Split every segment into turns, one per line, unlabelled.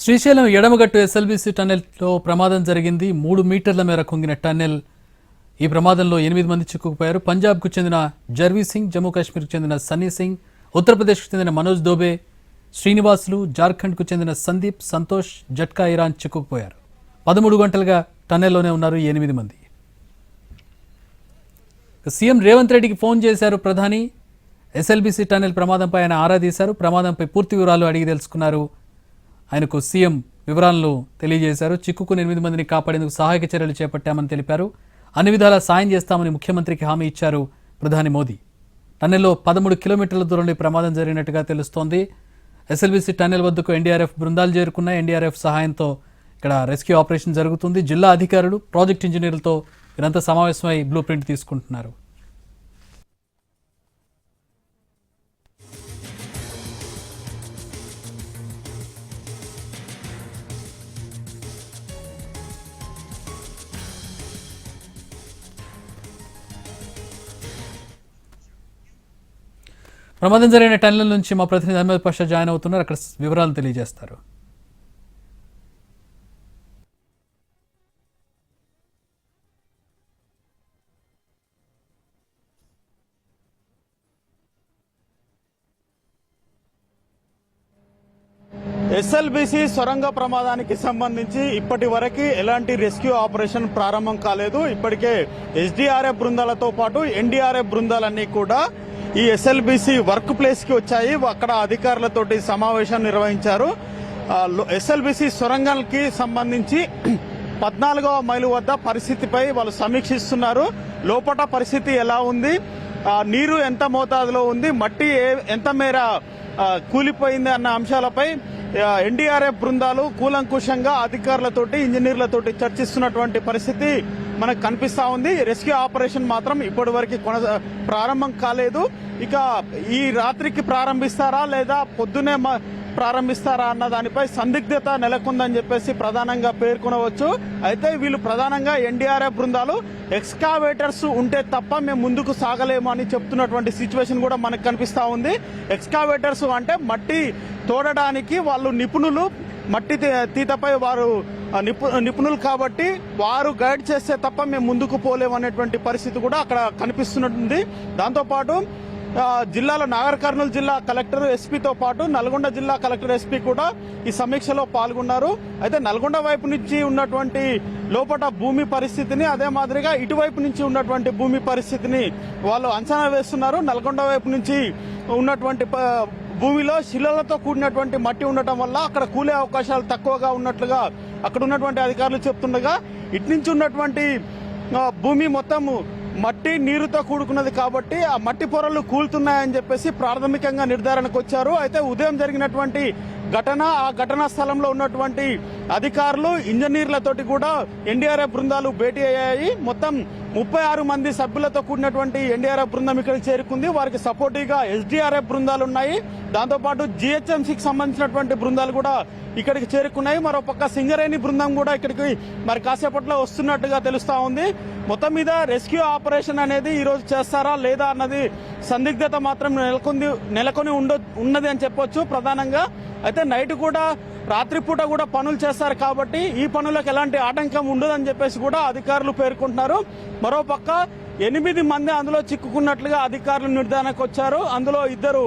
Srisailam ఎడమగట్టు SLBC టన్నెల్లో ప్రమాదం జరిగింది. 3 మీటర్ల మేర కుంగిన టన్నెల్. ఈ ప్రమాదంలో 8 మంది చిక్కుకుపోయారు. పంజాబ్కు చెందిన జర్వీ సింగ్, జమ్మూ కాశ్మీర్కు చెందిన సన్నీ సింగ్, ఉత్తరప్రదేశ్కు చెందిన మనోజ్ దోబే, శ్రీనివాసులు, జార్ఖండ్కు చెందిన సందీప్, సంతోష్, జట్కా ఇరాన్ చిక్కుకుపోయారు. 13 గంటలుగా టన్నెల్లోనే ఉన్నారు 8 మంది. సీఎం రేవంత్ రెడ్డికి ఫోన్ చేశారు ప్రధాని. ఎస్ఎల్బీసీ టన్నెల్ ప్రమాదంపై ఆయన ఆరా తీశారు. ప్రమాదంపై పూర్తి వివరాలు అడిగి తెలుసుకున్నారు. ఆయనకు సీఎం వివరాలను తెలియజేశారు. చిక్కుకుని 8 మందిని కాపాడేందుకు సహాయక చర్యలు చేపట్టామని తెలిపారు. అన్ని విధాలా సాయం చేస్తామని ముఖ్యమంత్రికి హామీ ఇచ్చారు ప్రధాని మోదీ. టన్నెల్లో 13 కిలోమీటర్ల దూరంలో ప్రమాదం జరిగినట్టుగా తెలుస్తోంది. ఎస్ఎల్బీసీ టన్నెల్ వద్దకు ఎన్డీఆర్ఎఫ్ బృందాలు చేరుకున్నాయి. ఎన్డీఆర్ఎఫ్ సహాయంతో ఇక్కడ రెస్క్యూ ఆపరేషన్ జరుగుతుంది. జిల్లా అధికారులు, ప్రాజెక్ట్ ఇంజనీర్లతో వీరంతా సమావేశమై బ్లూ ప్రింట్ తీసుకుంటున్నారు. ప్రమాదం జరిగిన టన్నెల్ నుంచి మా ప్రతినిధి అహ్మద్ పాషా జాయిన్ అవుతున్నారు. అక్కడ వివరాలు తెలియజేస్తారు.
ఎస్ఎల్బీసీ సొరంగ ప్రమాదానికి సంబంధించి ఇప్పటి వరకు ఎలాంటి రెస్క్యూ ఆపరేషన్ ప్రారంభం కాలేదు. ఇప్పటికే ఎస్డీఆర్ఎఫ్ బృందాలతో పాటు ఎన్డీఆర్ఎఫ్ బృందాలన్నీ కూడా ఈ ఎస్ఎల్బీసీ వర్క్ ప్లేస్ కి వచ్చాయి. అక్కడ అధికారులతోటి సమావేశం నిర్వహించారు. ఎస్ఎల్బీసీ సొరంగానికి సంబంధించి 14వ మైలు వద్ద పరిస్థితిపై వాళ్ళు సమీక్షిస్తున్నారు. లోపట పరిస్థితి ఎలా ఉంది, నీరు ఎంత మోతాదులో ఉంది, మట్టి ఎంత మేర కూలిపోయింది అన్న అంశాలపై ఎన్డీఆర్ఎఫ్ బృందాలు కూలంకుషంగా అధికారులతోటి, ఇంజనీర్లతోటి చర్చిస్తున్నటువంటి పరిస్థితి మనకు కనిపిస్తా ఉంది. రెస్క్యూ ఆపరేషన్ మాత్రం ఇప్పటి వరకు ప్రారంభం కాలేదు. ఇక ఈ రాత్రికి ప్రారంభిస్తారా లేదా పొద్దునే ప్రారంభిస్తారా అన్న దానిపై సందిగ్ధత నెలకొందని చెప్పేసి ప్రధానంగా పేర్కొనవచ్చు. అయితే వీళ్ళు ప్రధానంగా ఎన్డీఆర్ఎఫ్ బృందాలు ఎక్స్కావేటర్స్ ఉంటే తప్ప మేము ముందుకు సాగలేము అని చెప్తున్నటువంటి సిచ్యువేషన్ కూడా మనకు కనిపిస్తా ఉంది. ఎక్స్కావేటర్స్ అంటే మట్టి తోడడానికి వాళ్ళు నిపుణులు, మట్టి తీతపై వారు నిపుణులు కాబట్టి వారు గైడ్ చేస్తే తప్ప మేము ముందుకు పోలేము అనేటువంటి పరిస్థితి కూడా అక్కడ కనిపిస్తున్నట్టుంది. దాంతోపాటు జిల్లాలో నాగర్ కర్నూలు జిల్లా కలెక్టర్, ఎస్పీతో పాటు నల్గొండ జిల్లా కలెక్టర్, ఎస్పీ కూడా ఈ సమీక్షలో పాల్గొన్నారు. అయితే నల్గొండ వైపు నుంచి ఉన్నటువంటి లోపల భూమి పరిస్థితిని, అదే మాదిరిగా ఇటువైపు నుంచి ఉన్నటువంటి భూమి పరిస్థితిని వాళ్ళు అంచనా వేస్తున్నారు. నల్గొండ వైపు నుంచి ఉన్నటువంటి భూమిలో శిలలతో కూడినటువంటి మట్టి ఉండటం వల్ల అక్కడ కూలే అవకాశాలు తక్కువగా ఉన్నట్లుగా అక్కడ ఉన్నటువంటి అధికారులు చెప్తుండగా, ఇటు నుంచి ఉన్నటువంటి భూమి మొత్తం మట్టి నీరుతో కూడుకున్నది కాబట్టి ఆ మట్టి పొరలు కూలుతున్నాయని చెప్పేసి ప్రాథమికంగా నిర్ధారణకు వచ్చారు. అయితే ఉదయం జరిగినటువంటి ఆ ఘటనా స్థలంలో ఉన్నటువంటి అధికారులు, ఇంజనీర్లతోటి కూడా ఎన్డీఆర్ఎఫ్ బృందాలు భేటీ అయ్యాయి. మొత్తం 36 మంది సభ్యులతో కూడినటువంటి ఎన్డీఆర్ఎఫ్ బృందం ఇక్కడికి చేరుకుంది. వారికి సపోర్టివ్ గా ఎస్డీఆర్ఎఫ్ బృందాలు ఉన్నాయి. దాంతోపాటు జీహెచ్ఎంసీకి సంబంధించినటువంటి బృందాలు కూడా ఇక్కడికి చేరుకున్నాయి. మరోపక్క సింగరేణి బృందం కూడా ఇక్కడికి మరి కాసేపట్లో వస్తున్నట్టుగా తెలుస్తా ఉంది. మొత్తం మీద రెస్క్యూ ఆపరేషన్ అనేది ఈ రోజు చేస్తారా లేదా అన్నది సందిగ్ధత మాత్రం నెలకొని ఉన్నది అని చెప్పొచ్చు ప్రధానంగా. అయితే నైట్ కూడా, రాత్రిపూట కూడా పనులు చేస్తారు కాబట్టి ఈ పనులకు ఎలాంటి ఆటంకం ఉండదని చెప్పేసి కూడా అధికారులు పేర్కొంటున్నారు. మరోపక్క 8 మంది అందులో చిక్కుకున్నట్లుగా అధికారులు నిర్ధారణకు వచ్చారు. అందులో 2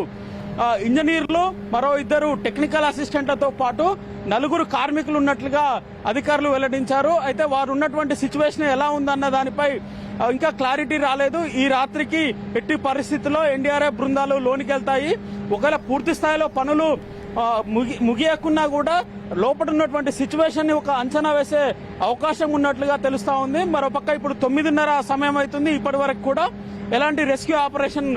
ఇంజనీర్లు, మరో 2 టెక్నికల్ అసిస్టెంట్లతో పాటు 4 కార్మికులు ఉన్నట్లుగా అధికారులు వెల్లడించారు. అయితే వారు ఉన్నటువంటి సిచ్యువేషన్ ఎలా ఉందన్న దానిపై ఇంకా క్లారిటీ రాలేదు. ఈ రాత్రికి ఎట్టి పరిస్థితుల్లో ఎన్డీఆర్ఎఫ్ బృందాలు లోనికి వెళ్తాయి. ఒకవేళ పూర్తి స్థాయిలో పనులు ముగియకున్నా కూడా లోపల ఉన్నటువంటి సిచ్యువేషన్ ని ఒక అంచనా వేసే అవకాశం ఉన్నట్లుగా తెలుస్తా ఉంది. మరోపక్క ఇప్పుడు 9:30 సమయం అవుతుంది. ఇప్పటి వరకు కూడా ఎలాంటి రెస్క్యూ ఆపరేషన్